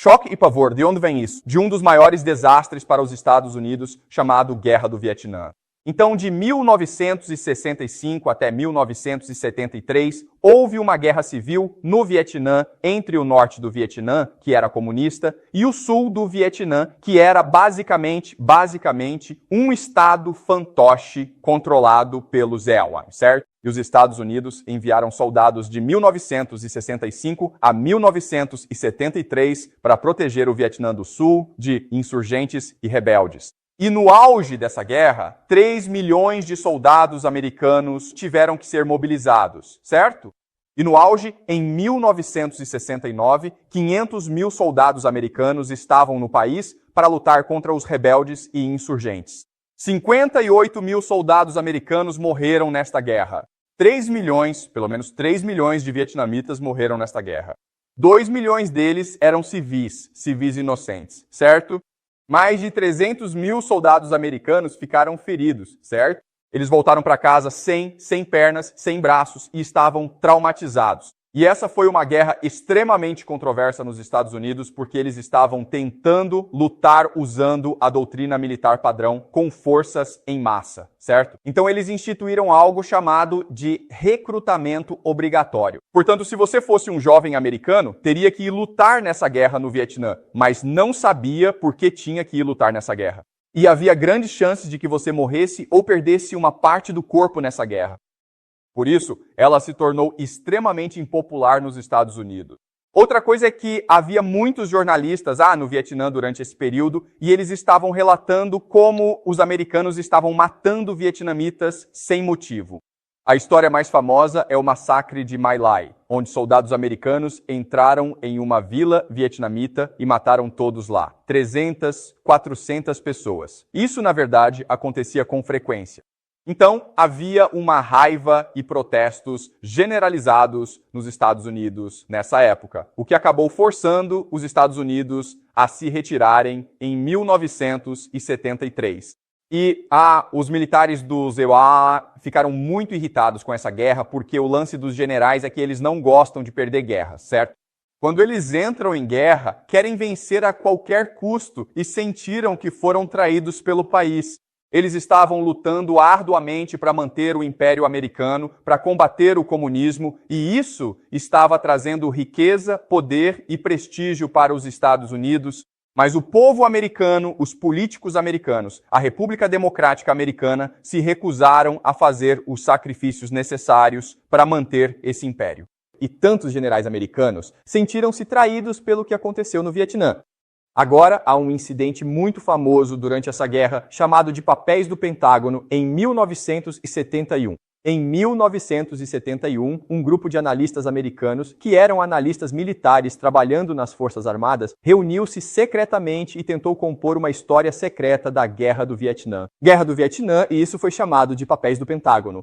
Choque e pavor, de onde vem isso? De um dos maiores desastres para os Estados Unidos, chamado Guerra do Vietnã. Então, de 1965 até 1973, houve uma guerra civil no Vietnã entre o norte do Vietnã, que era comunista, e o sul do Vietnã, que era basicamente um estado fantoche controlado pelos Eoan, certo? E os Estados Unidos enviaram soldados de 1965 a 1973 para proteger o Vietnã do Sul de insurgentes e rebeldes. E no auge dessa guerra, 3 milhões de soldados americanos tiveram que ser mobilizados, certo? E no auge, em 1969, 500 mil soldados americanos estavam no país para lutar contra os rebeldes e insurgentes. 58 mil soldados americanos morreram nesta guerra. 3 milhões, pelo menos 3 milhões de vietnamitas morreram nesta guerra. 2 milhões deles eram civis inocentes, certo? Mais de 300 mil soldados americanos ficaram feridos, certo? Eles voltaram para casa sem pernas, sem braços e estavam traumatizados. E essa foi uma guerra extremamente controversa nos Estados Unidos porque eles estavam tentando lutar usando a doutrina militar padrão com forças em massa, certo? Então eles instituíram algo chamado de recrutamento obrigatório. Portanto, se você fosse um jovem americano, teria que ir lutar nessa guerra no Vietnã, mas não sabia por que tinha que ir lutar nessa guerra. E havia grandes chances de que você morresse ou perdesse uma parte do corpo nessa guerra. Por isso, ela se tornou extremamente impopular nos Estados Unidos. Outra coisa é que havia muitos jornalistas no Vietnã durante esse período e eles estavam relatando como os americanos estavam matando vietnamitas sem motivo. A história mais famosa é o massacre de My Lai, onde soldados americanos entraram em uma vila vietnamita e mataram todos lá. 300, 400 pessoas. Isso, na verdade, acontecia com frequência. Então, havia uma raiva e protestos generalizados nos Estados Unidos nessa época, o que acabou forçando os Estados Unidos a se retirarem em 1973. E os militares dos EUA ficaram muito irritados com essa guerra, porque o lance dos generais é que eles não gostam de perder guerra, certo? Quando eles entram em guerra, querem vencer a qualquer custo e sentiram que foram traídos pelo país. Eles estavam lutando arduamente para manter o Império Americano, para combater o comunismo, e isso estava trazendo riqueza, poder e prestígio para os Estados Unidos. Mas o povo americano, os políticos americanos, a República Democrática Americana se recusaram a fazer os sacrifícios necessários para manter esse império. E tantos generais americanos sentiram-se traídos pelo que aconteceu no Vietnã. Agora, há um incidente muito famoso durante essa guerra, chamado de Papéis do Pentágono, em 1971. Em 1971, um grupo de analistas americanos, que eram analistas militares trabalhando nas Forças Armadas, reuniu-se secretamente e tentou compor uma história secreta da Guerra do Vietnã. Guerra do Vietnã, e isso foi chamado de Papéis do Pentágono.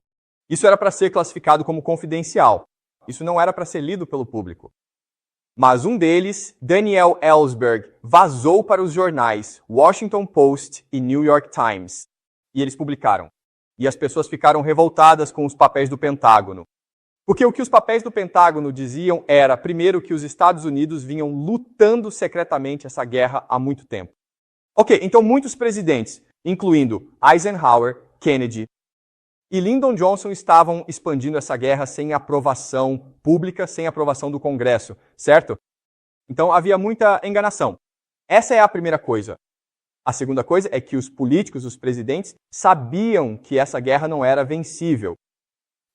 Isso era para ser classificado como confidencial. Isso não era para ser lido pelo público. Mas um deles, Daniel Ellsberg, vazou para os jornais Washington Post e New York Times. E eles publicaram. E as pessoas ficaram revoltadas com os papéis do Pentágono. Porque o que os papéis do Pentágono diziam era, primeiro, que os Estados Unidos vinham lutando secretamente essa guerra há muito tempo. Ok, então muitos presidentes, incluindo Eisenhower, Kennedy e Lyndon Johnson, estavam expandindo essa guerra sem aprovação pública, sem aprovação do Congresso, certo? Então havia muita enganação. Essa é a primeira coisa. A segunda coisa é que os políticos, os presidentes, sabiam que essa guerra não era vencível.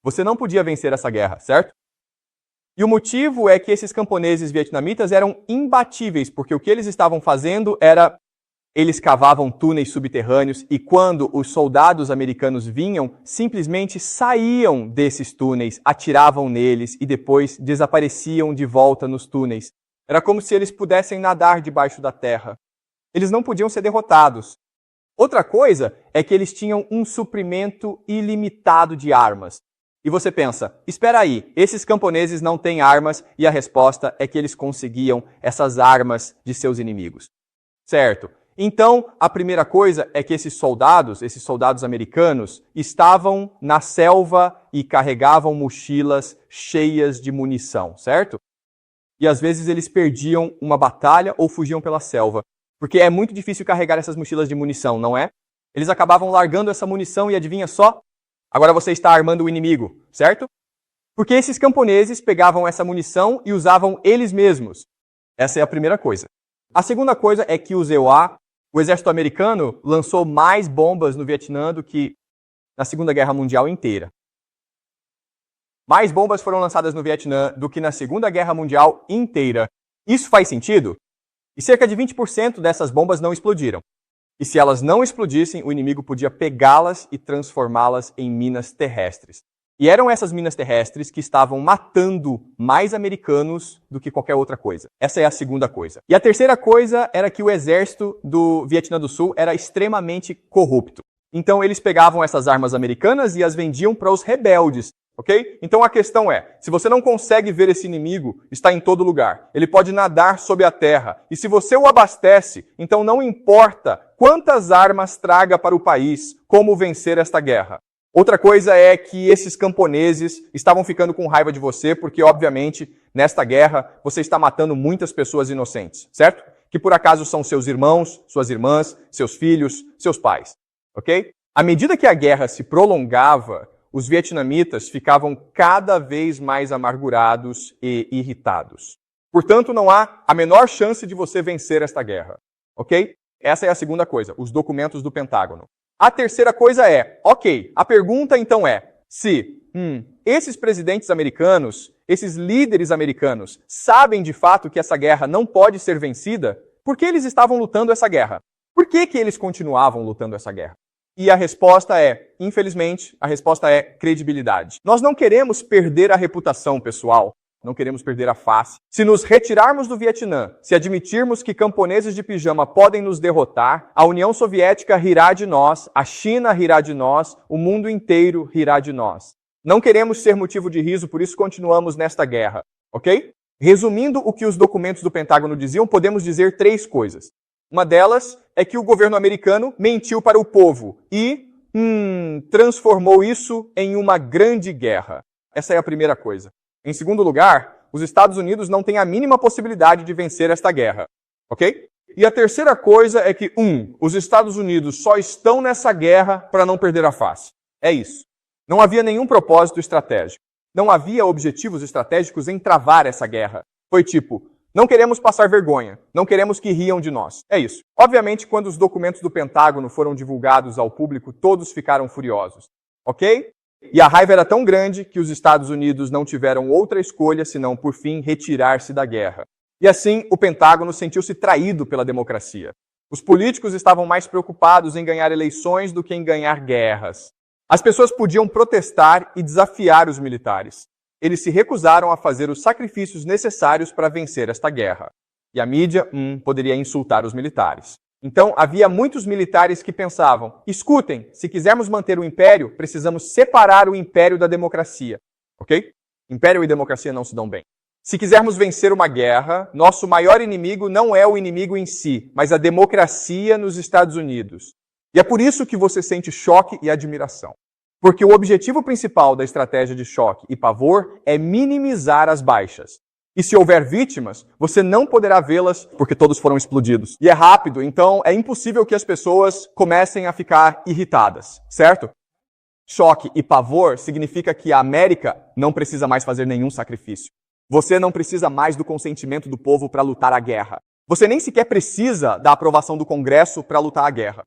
Você não podia vencer essa guerra, certo? E o motivo é que esses camponeses vietnamitas eram imbatíveis, porque o que eles estavam fazendo era... Eles cavavam túneis subterrâneos e quando os soldados americanos vinham, simplesmente saíam desses túneis, atiravam neles e depois desapareciam de volta nos túneis. Era como se eles pudessem nadar debaixo da terra. Eles não podiam ser derrotados. Outra coisa é que eles tinham um suprimento ilimitado de armas. E você pensa, espera aí, esses camponeses não têm armas e a resposta é que eles conseguiam essas armas de seus inimigos. Certo? Então, a primeira coisa é que esses soldados americanos, estavam na selva e carregavam mochilas cheias de munição, certo? e às vezes eles perdiam uma batalha ou fugiam pela selva. Porque é muito difícil carregar essas mochilas de munição, não é? Eles acabavam largando essa munição e adivinha só? Agora você está armando o inimigo, certo? Porque esses camponeses pegavam essa munição e usavam eles mesmos. Essa é a primeira coisa. A segunda coisa é que o exército americano, lançou mais bombas no Vietnã do que na Segunda Guerra Mundial inteira. Mais bombas foram lançadas no Vietnã do que na Segunda Guerra Mundial inteira. Isso faz sentido? E cerca de 20% dessas bombas não explodiram. E se elas não explodissem, o inimigo podia pegá-las e transformá-las em minas terrestres. E eram essas minas terrestres que estavam matando mais americanos do que qualquer outra coisa. Essa é a segunda coisa. E a terceira coisa era que o exército do Vietnã do Sul era extremamente corrupto. Então eles pegavam essas armas americanas e as vendiam para os rebeldes. Ok? Então a questão é, se você não consegue ver esse inimigo, está em todo lugar. Ele pode nadar sob a terra. E se você o abastece, então não importa quantas armas traga para o país, como vencer esta guerra. Outra coisa é que esses camponeses estavam ficando com raiva de você, porque obviamente, nesta guerra, você está matando muitas pessoas inocentes, certo? Que por acaso são seus irmãos, suas irmãs, seus filhos, seus pais. Ok? À medida que a guerra se prolongava, os vietnamitas ficavam cada vez mais amargurados e irritados. Portanto, não há a menor chance de você vencer esta guerra. Ok? Essa é a segunda coisa, os documentos do Pentágono. A terceira coisa é, ok, a pergunta então é, se esses presidentes americanos, esses líderes americanos, sabem de fato que essa guerra não pode ser vencida, por que eles estavam lutando essa guerra? Por que eles continuavam lutando essa guerra? E a resposta é, infelizmente, a resposta é credibilidade. Nós não queremos perder a reputação, pessoal. Não queremos perder a face. Se nos retirarmos do Vietnã, se admitirmos que camponeses de pijama podem nos derrotar, a União Soviética rirá de nós, a China rirá de nós, o mundo inteiro rirá de nós. Não queremos ser motivo de riso, por isso continuamos nesta guerra, ok? Resumindo o que os documentos do Pentágono diziam, podemos dizer 3 coisas. Uma delas é que o governo americano mentiu para o povo e transformou isso em uma grande guerra. Essa é a primeira coisa. Em segundo lugar, os Estados Unidos não têm a mínima possibilidade de vencer esta guerra. Ok? E a terceira coisa é que, os Estados Unidos só estão nessa guerra para não perder a face. É isso. Não havia nenhum propósito estratégico. Não havia objetivos estratégicos em travar essa guerra. Foi tipo, não queremos passar vergonha, não queremos que riam de nós. É isso. Obviamente, quando os documentos do Pentágono foram divulgados ao público, todos ficaram furiosos. Ok? E a raiva era tão grande que os Estados Unidos não tiveram outra escolha senão, por fim, retirar-se da guerra. E assim, o Pentágono sentiu-se traído pela democracia. Os políticos estavam mais preocupados em ganhar eleições do que em ganhar guerras. As pessoas podiam protestar e desafiar os militares. Eles se recusaram a fazer os sacrifícios necessários para vencer esta guerra. E a mídia, poderia insultar os militares. Então, havia muitos militares que pensavam, escutem, se quisermos manter o império, precisamos separar o império da democracia. Ok? Império e democracia não se dão bem. Se quisermos vencer uma guerra, nosso maior inimigo não é o inimigo em si, mas a democracia nos Estados Unidos. E é por isso que você sente choque e admiração. Porque o objetivo principal da estratégia de choque e pavor é minimizar as baixas. E se houver vítimas, você não poderá vê-las porque todos foram explodidos. E é rápido, então é impossível que as pessoas comecem a ficar irritadas, certo? Choque e pavor significa que a América não precisa mais fazer nenhum sacrifício. Você não precisa mais do consentimento do povo para lutar a guerra. Você nem sequer precisa da aprovação do Congresso para lutar a guerra.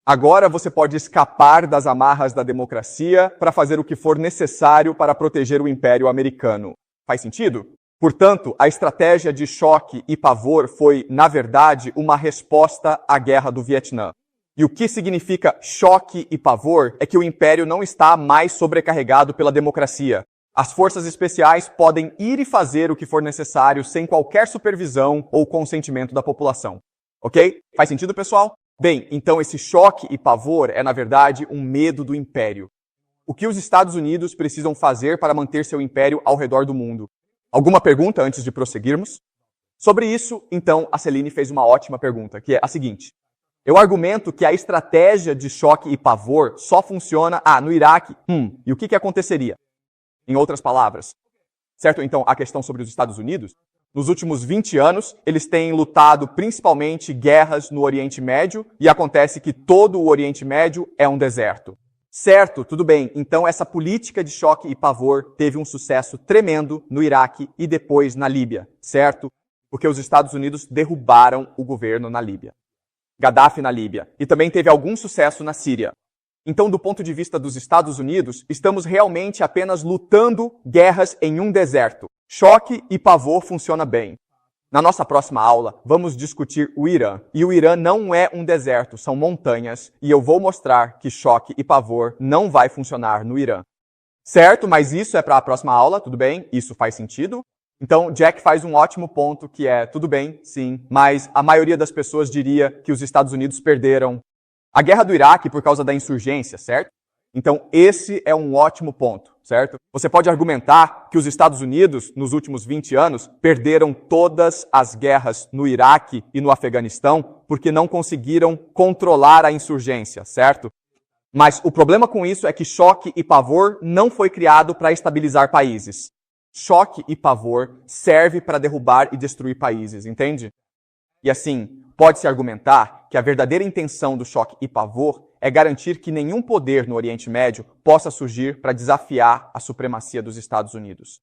Agora você pode escapar das amarras da democracia para fazer o que for necessário para proteger o Império Americano. Faz sentido? Portanto, a estratégia de choque e pavor foi, na verdade, uma resposta à Guerra do Vietnã. E o que significa choque e pavor é que o Império não está mais sobrecarregado pela democracia. As forças especiais podem ir e fazer o que for necessário sem qualquer supervisão ou consentimento da população. Ok? Faz sentido, pessoal? Bem, então esse choque e pavor é, na verdade, um medo do Império. O que os Estados Unidos precisam fazer para manter seu Império ao redor do mundo? Alguma pergunta antes de prosseguirmos? Sobre isso, então, a Celine fez uma ótima pergunta, que é a seguinte. Eu argumento que a estratégia de choque e pavor só funciona, no Iraque. E o que aconteceria? Em outras palavras. Certo? Então, a questão sobre os Estados Unidos? Nos últimos 20 anos, eles têm lutado principalmente guerras no Oriente Médio e acontece que todo o Oriente Médio é um deserto. Certo, tudo bem. Então essa política de choque e pavor teve um sucesso tremendo no Iraque e depois na Líbia, certo? Porque os Estados Unidos derrubaram o governo na Líbia. Gaddafi na Líbia. E também teve algum sucesso na Síria. Então, do ponto de vista dos Estados Unidos, estamos realmente apenas lutando guerras em um deserto. Choque e pavor funciona bem. Na nossa próxima aula, vamos discutir o Irã. E o Irã não é um deserto, são montanhas. E eu vou mostrar que choque e pavor não vai funcionar no Irã. Certo, mas isso é para a próxima aula, tudo bem? Isso faz sentido? Então, Jack faz um ótimo ponto que é, tudo bem, sim, mas a maioria das pessoas diria que os Estados Unidos perderam a guerra do Iraque por causa da insurgência, certo? Então, esse é um ótimo ponto, certo? Você pode argumentar que os Estados Unidos, nos últimos 20 anos, perderam todas as guerras no Iraque e no Afeganistão porque não conseguiram controlar a insurgência, certo? Mas o problema com isso é que choque e pavor não foi criado para estabilizar países. Choque e pavor serve para derrubar e destruir países, entende? E assim, pode-se argumentar que a verdadeira intenção do choque e pavor é garantir que nenhum poder no Oriente Médio possa surgir para desafiar a supremacia dos Estados Unidos.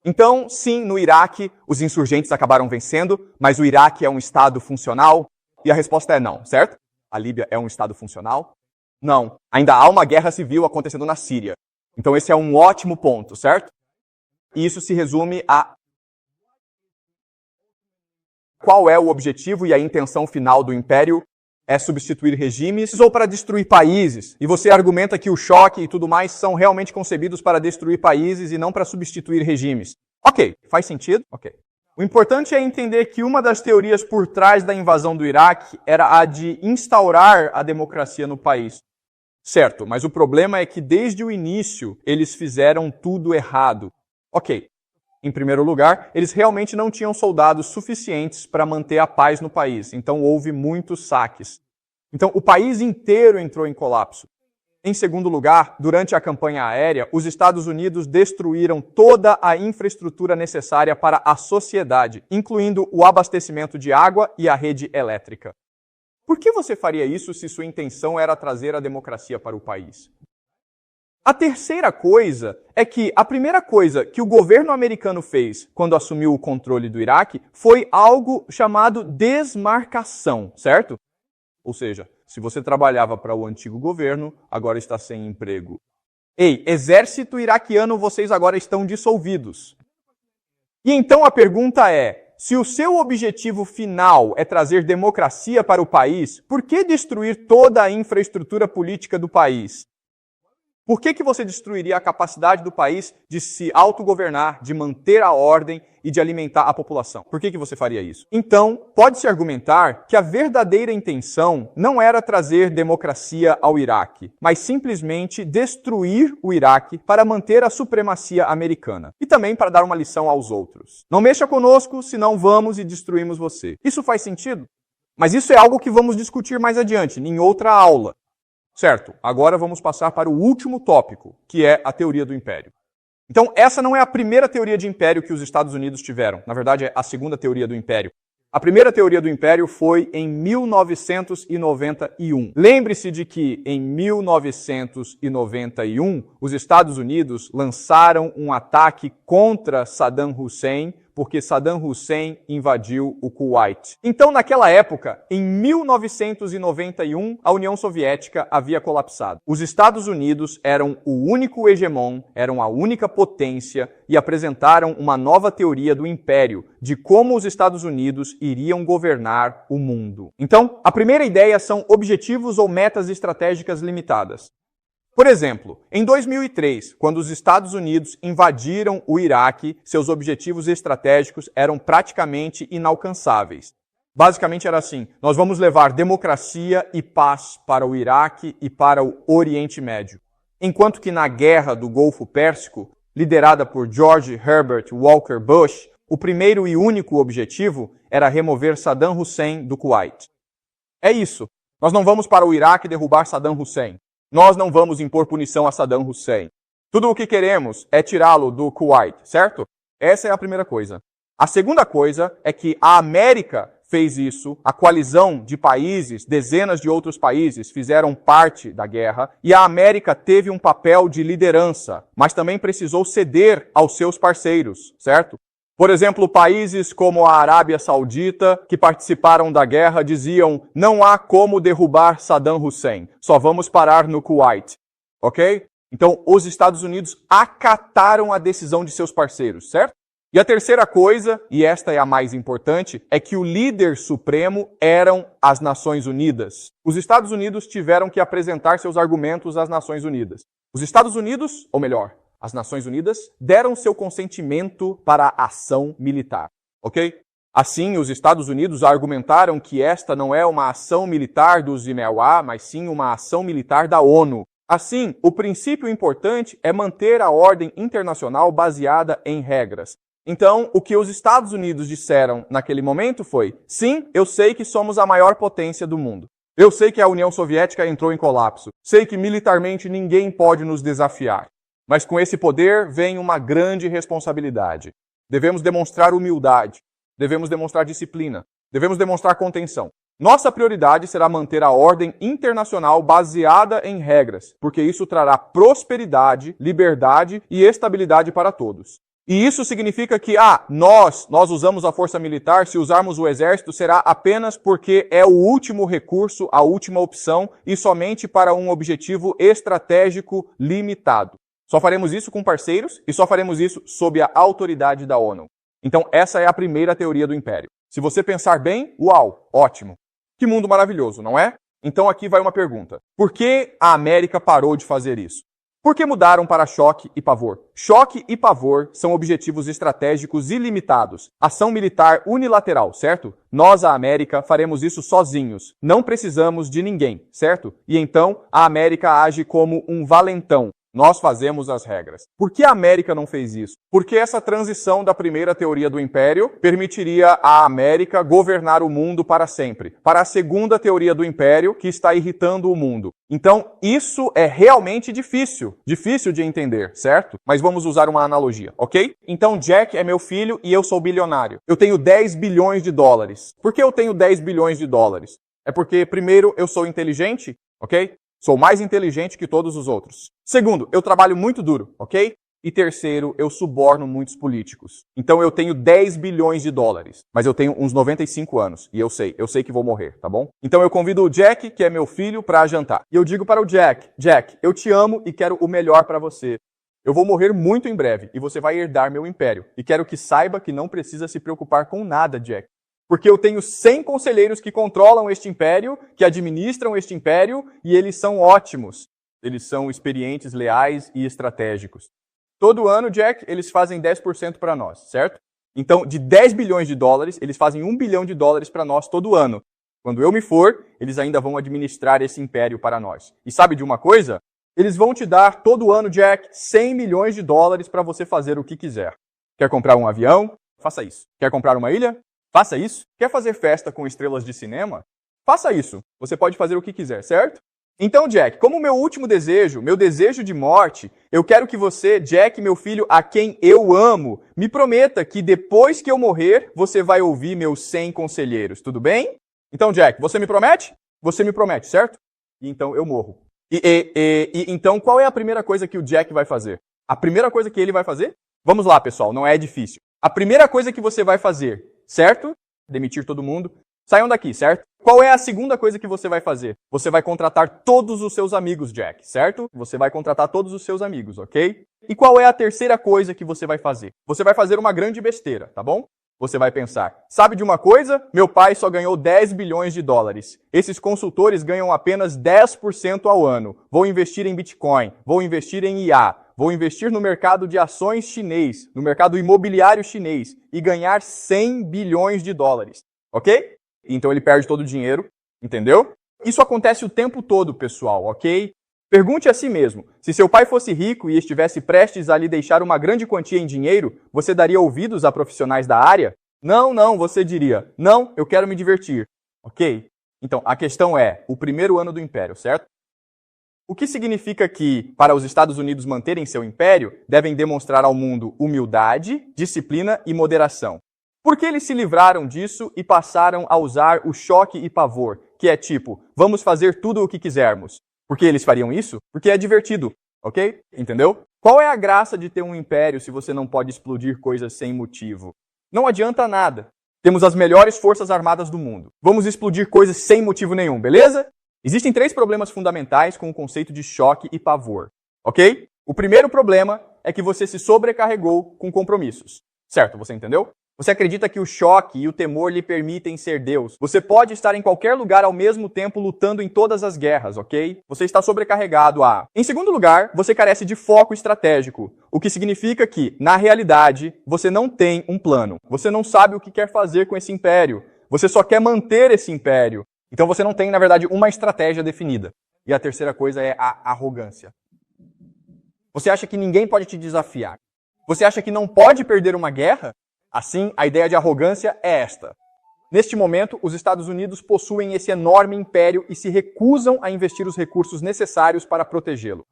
Então, sim, no Iraque, os insurgentes acabaram vencendo, mas o Iraque é um Estado funcional? E a resposta é não, certo? A Líbia é um Estado funcional? Não. Ainda há uma guerra civil acontecendo na Síria. Então esse é um ótimo ponto, certo? E isso se resume a qual é o objetivo e a intenção final do império? É substituir regimes ou para destruir países? E você argumenta que o choque e tudo mais são realmente concebidos para destruir países e não para substituir regimes. Ok, faz sentido? Ok. O importante é entender que uma das teorias por trás da invasão do Iraque era a de instaurar a democracia no país. Certo, mas o problema é que desde o início eles fizeram tudo errado. Ok. Em primeiro lugar, eles realmente não tinham soldados suficientes para manter a paz no país, então houve muitos saques. Então o país inteiro entrou em colapso. Em segundo lugar, durante a campanha aérea, os Estados Unidos destruíram toda a infraestrutura necessária para a sociedade, incluindo o abastecimento de água e a rede elétrica. Por que você faria isso se sua intenção era trazer a democracia para o país? A terceira coisa é que a primeira coisa que o governo americano fez quando assumiu o controle do Iraque foi algo chamado desmarcação, certo? Ou seja, se você trabalhava para o antigo governo, agora está sem emprego. Ei, exército iraquiano, vocês agora estão dissolvidos. E então a pergunta é, se o seu objetivo final é trazer democracia para o país, por que destruir toda a infraestrutura política do país? Por que você destruiria a capacidade do país de se autogovernar, de manter a ordem e de alimentar a população? Por que você faria isso? Então, pode-se argumentar que a verdadeira intenção não era trazer democracia ao Iraque, mas simplesmente destruir o Iraque para manter a supremacia americana. E também para dar uma lição aos outros. Não mexa conosco, senão vamos e destruímos você. Isso faz sentido? Mas isso é algo que vamos discutir mais adiante, em outra aula. Certo, agora vamos passar para o último tópico, que é a teoria do império. Então, essa não é a primeira teoria de império que os Estados Unidos tiveram. Na verdade, é a segunda teoria do império. A primeira teoria do império foi em 1991. Lembre-se de que, em 1991, os Estados Unidos lançaram um ataque contra Saddam Hussein, porque Saddam Hussein invadiu o Kuwait. Então, naquela época, em 1991, a União Soviética havia colapsado. Os Estados Unidos eram o único hegemon, eram a única potência e apresentaram uma nova teoria do império, de como os Estados Unidos iriam governar o mundo. Então, a primeira ideia são objetivos ou metas estratégicas limitadas. Por exemplo, em 2003, quando os Estados Unidos invadiram o Iraque, seus objetivos estratégicos eram praticamente inalcançáveis. Basicamente era assim, nós vamos levar democracia e paz para o Iraque e para o Oriente Médio. Enquanto que na Guerra do Golfo Pérsico, liderada por George Herbert Walker Bush, o primeiro e único objetivo era remover Saddam Hussein do Kuwait. É isso, nós não vamos para o Iraque derrubar Saddam Hussein. Nós não vamos impor punição a Saddam Hussein. Tudo o que queremos é tirá-lo do Kuwait, certo? Essa é a primeira coisa. A segunda coisa é que a América fez isso, a coalizão de países, dezenas de outros países fizeram parte da guerra, e a América teve um papel de liderança, mas também precisou ceder aos seus parceiros, certo? Por exemplo, países como a Arábia Saudita, que participaram da guerra, diziam: não há como derrubar Saddam Hussein, só vamos parar no Kuwait, ok? Então, os Estados Unidos acataram a decisão de seus parceiros, certo? E a terceira coisa, e esta é a mais importante, é que o líder supremo eram as Nações Unidas. Os Estados Unidos tiveram que apresentar seus argumentos às Nações Unidas. Os Estados Unidos, ou melhor, as Nações Unidas, deram seu consentimento para a ação militar, ok? Assim, os Estados Unidos argumentaram que esta não é uma ação militar dos INEUA, mas sim uma ação militar da ONU. Assim, o princípio importante é manter a ordem internacional baseada em regras. Então, o que os Estados Unidos disseram naquele momento foi: sim, eu sei que somos a maior potência do mundo. Eu sei que a União Soviética entrou em colapso. Sei que militarmente ninguém pode nos desafiar. Mas com esse poder vem uma grande responsabilidade. Devemos demonstrar humildade. Devemos demonstrar disciplina. Devemos demonstrar contenção. Nossa prioridade será manter a ordem internacional baseada em regras, porque isso trará prosperidade, liberdade e estabilidade para todos. E isso significa que, nós usamos a força militar, se usarmos o exército, será apenas porque é o último recurso, a última opção, e somente para um objetivo estratégico limitado. Só faremos isso com parceiros e só faremos isso sob a autoridade da ONU. Então, essa é a primeira teoria do Império. Se você pensar bem, uau, ótimo. Que mundo maravilhoso, não é? Então aqui vai uma pergunta. Por que a América parou de fazer isso? Por que mudaram para choque e pavor? Choque e pavor são objetivos estratégicos ilimitados. Ação militar unilateral, certo? Nós, a América, faremos isso sozinhos. Não precisamos de ninguém, certo? E então, a América age como um valentão. Nós fazemos as regras. Por que a América não fez isso? Porque essa transição da primeira teoria do Império permitiria à América governar o mundo para sempre. Para a segunda teoria do Império, que está irritando o mundo. Então, isso é realmente difícil de entender, certo? Mas vamos usar uma analogia, ok? Então, Jack é meu filho e eu sou bilionário. Eu tenho 10 bilhões de dólares. Por que eu tenho 10 bilhões de dólares? É porque, primeiro, eu sou inteligente, ok? Sou mais inteligente que todos os outros. Segundo, eu trabalho muito duro, ok? E terceiro, eu suborno muitos políticos. Então eu tenho 10 bilhões de dólares, mas eu tenho uns 95 anos, e eu sei que vou morrer, tá bom? Então eu convido o Jack, que é meu filho, para jantar. E eu digo para o Jack, eu te amo e quero o melhor para você. Eu vou morrer muito em breve, e você vai herdar meu império. E quero que saiba que não precisa se preocupar com nada, Jack. Porque eu tenho 100 conselheiros que controlam este império, que administram este império, e eles são ótimos. Eles são experientes, leais e estratégicos. Todo ano, Jack, eles fazem 10% para nós, certo? Então, de 10 bilhões de dólares, eles fazem 1 bilhão de dólares para nós todo ano. Quando eu me for, eles ainda vão administrar esse império para nós. E sabe de uma coisa? Eles vão te dar todo ano, Jack, 100 milhões de dólares para você fazer o que quiser. Quer comprar um avião? Faça isso. Quer comprar uma ilha? Faça isso. Quer fazer festa com estrelas de cinema? Faça isso. Você pode fazer o que quiser, certo? Então, Jack, como meu último desejo, meu desejo de morte, eu quero que você, Jack, meu filho, a quem eu amo, me prometa que depois que eu morrer, você vai ouvir meus 100 conselheiros, tudo bem? Então, Jack, você me promete? Você me promete, certo? E então eu morro. Então, qual é a primeira coisa que o Jack vai fazer? A primeira coisa que ele vai fazer? Vamos lá, pessoal, não é difícil. A primeira coisa que você vai fazer, certo? Demitir todo mundo. Saiam daqui, certo? Qual é a segunda coisa que você vai fazer? Você vai contratar todos os seus amigos, Jack, certo? Você vai contratar todos os seus amigos, ok? E qual é a terceira coisa que você vai fazer? Você vai fazer uma grande besteira, tá bom? Você vai pensar, sabe de uma coisa? Meu pai só ganhou 10 bilhões de dólares. Esses consultores ganham apenas 10% ao ano. Vou investir em Bitcoin, vou investir em IA, vou investir no mercado de ações chinês, no mercado imobiliário chinês e ganhar 100 bilhões de dólares, ok? Então ele perde todo o dinheiro, entendeu? Isso acontece o tempo todo, pessoal, ok? Pergunte a si mesmo, se seu pai fosse rico e estivesse prestes a lhe deixar uma grande quantia em dinheiro, você daria ouvidos a profissionais da área? Não, você diria, não, eu quero me divertir, ok? Então, a questão é, o primeiro ano do Império, certo? O que significa que, para os Estados Unidos manterem seu império, devem demonstrar ao mundo humildade, disciplina e moderação. Por que eles se livraram disso e passaram a usar o choque e pavor, que é tipo, vamos fazer tudo o que quisermos? Por que eles fariam isso? Porque é divertido, ok? Entendeu? Qual é a graça de ter um império se você não pode explodir coisas sem motivo? Não adianta nada. Temos as melhores forças armadas do mundo. Vamos explodir coisas sem motivo nenhum, beleza? Existem 3 problemas fundamentais com o conceito de choque e pavor, ok? O primeiro problema é que você se sobrecarregou com compromissos. Certo, você entendeu? Você acredita que o choque e o temor lhe permitem ser Deus. Você pode estar em qualquer lugar ao mesmo tempo lutando em todas as guerras, ok? Você está sobrecarregado a... Em segundo lugar, você carece de foco estratégico, o que significa que, na realidade, você não tem um plano. Você não sabe o que quer fazer com esse império. Você só quer manter esse império. Então você não tem, na verdade, uma estratégia definida. E a terceira coisa é a arrogância. Você acha que ninguém pode te desafiar. Você acha que não pode perder uma guerra? Assim, a ideia de arrogância é esta. Neste momento, os Estados Unidos possuem esse enorme império e se recusam a investir os recursos necessários para protegê-lo.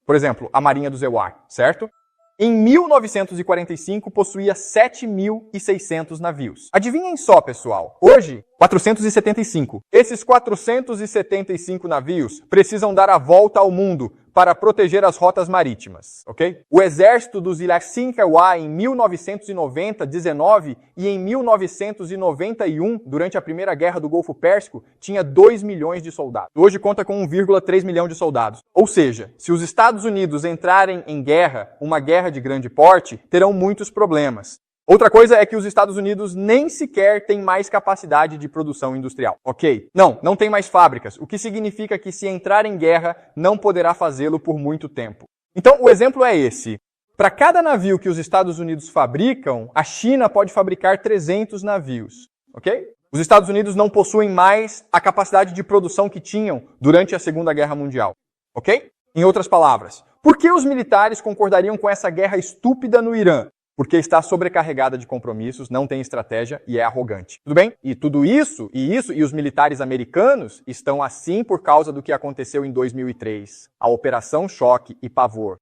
Por exemplo, a Marinha do Zeuar, certo? Em 1945, possuía 7.600 navios. Adivinhem só, pessoal. Hoje, 475. Esses 475 navios precisam dar a volta ao mundo para proteger as rotas marítimas, ok? O exército dos Ilaxinkawa em 1990, 19 e em 1991, durante a Primeira Guerra do Golfo Pérsico, tinha 2 milhões de soldados. Hoje conta com 1,3 milhão de soldados. Ou seja, se os Estados Unidos entrarem em guerra, uma guerra de grande porte, terão muitos problemas. Outra coisa é que os Estados Unidos nem sequer têm mais capacidade de produção industrial, ok? Não tem mais fábricas, o que significa que se entrar em guerra, não poderá fazê-lo por muito tempo. Então, o exemplo é esse. Para cada navio que os Estados Unidos fabricam, a China pode fabricar 300 navios, ok? Os Estados Unidos não possuem mais a capacidade de produção que tinham durante a Segunda Guerra Mundial, ok? Em outras palavras, por que os militares concordariam com essa guerra estúpida no Irã? Porque está sobrecarregada de compromissos, não tem estratégia e é arrogante. Tudo bem? E tudo isso, e os militares americanos estão assim por causa do que aconteceu em 2003. A Operação Choque e Pavor.